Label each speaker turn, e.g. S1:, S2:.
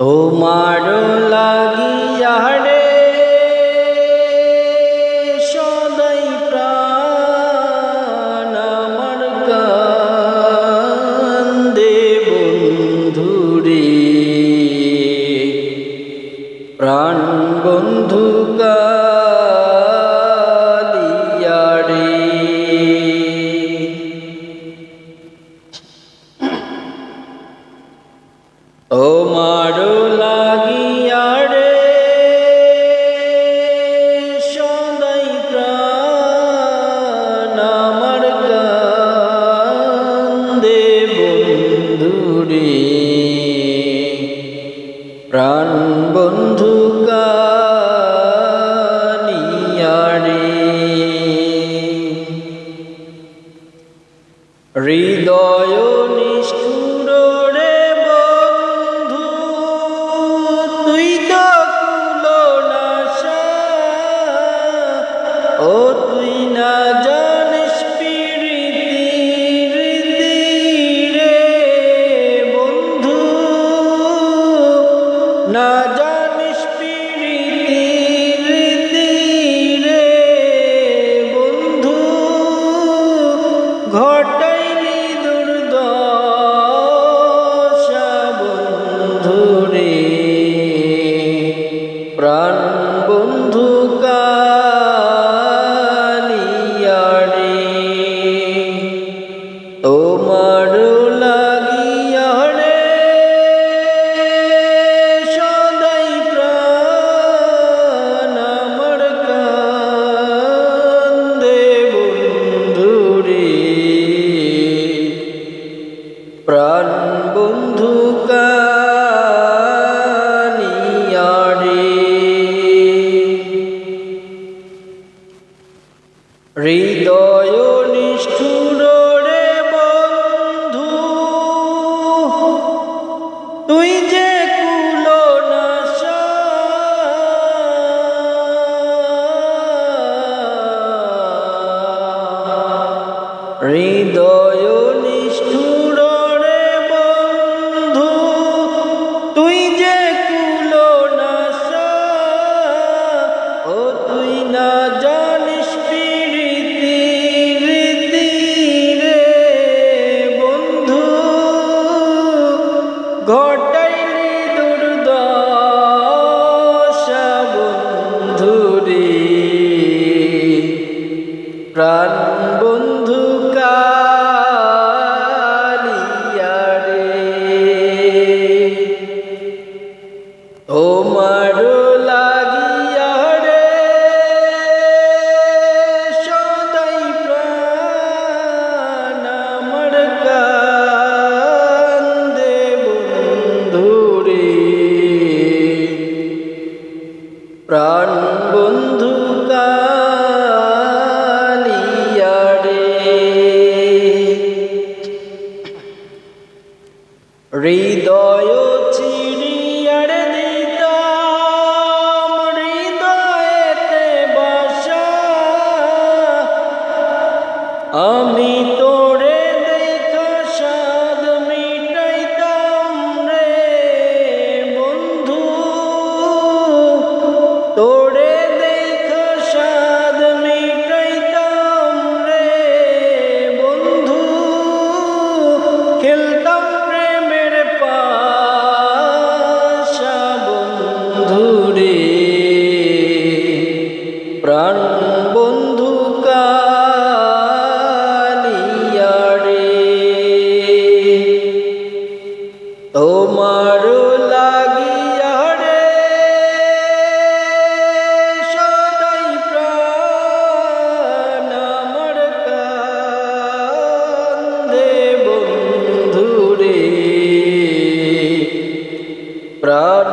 S1: তোমার লাগিয়া রে সদাই প্রাণ আমার কান্দে বন্ধুরে, প্রাণ বন্ধু কালিয়া রে। তোমার লাগিয়া রে সদাই প্রাণ আমার কান্দে বন্ধুরে, প্রাণ বন্ধু কালিয়া রে। হৃদয় নিষ্ঠুর রে বন্ধু, তুই তো কুলনাশা, ও তুই না জানিস প্রীতি রে বন্ধু, না জানিস প্রীতি রে বন্ধু, ঘটাইলি দুর্দশা বন্ধুরে, প্রাণ বন্ধু কালিয়া রে। তোমার লাগিয়া রে সদাই প্রাণ আমার কান্দে বন্ধুরে, প্রাণ বন্ধু কালিয়া রে। হৃদয় নিষ্ঠুর রে বন্ধু, তুই যে কুলনাশা, হৃদয় নিষ্ঠুর রে বন্ধু, তুই যে কুলনাশা, ও তুই না জানিস প্রীতি রে বন্ধু, ঘটাইলি দুর্দশা বন্ধুরে, প্রাণ বন্ধু কালিয়া রে। তোমার লাগিয়া রে সদাই প্রাণ আমার কান্দে বন্ধুরে, প্রাণ বন্ধু কালিয়া রে। হৃদয় চিড়িয়ার দিতাম হৃদয়েতে বাসা, আমি তোরে দেখা সাদ মিটাইতাম রে বন্ধু, তোরে দেখা সাদ মিটাইতাম রে বন্ধু, খেলতাম প্রেমের পাশা বন্ধুরে, প্রাণ বন্ধু কালিয়া রে। তোমার লাগিয়া রে সদাই প্রাণ আমার কান্দে বন্ধুরে, প্রাণ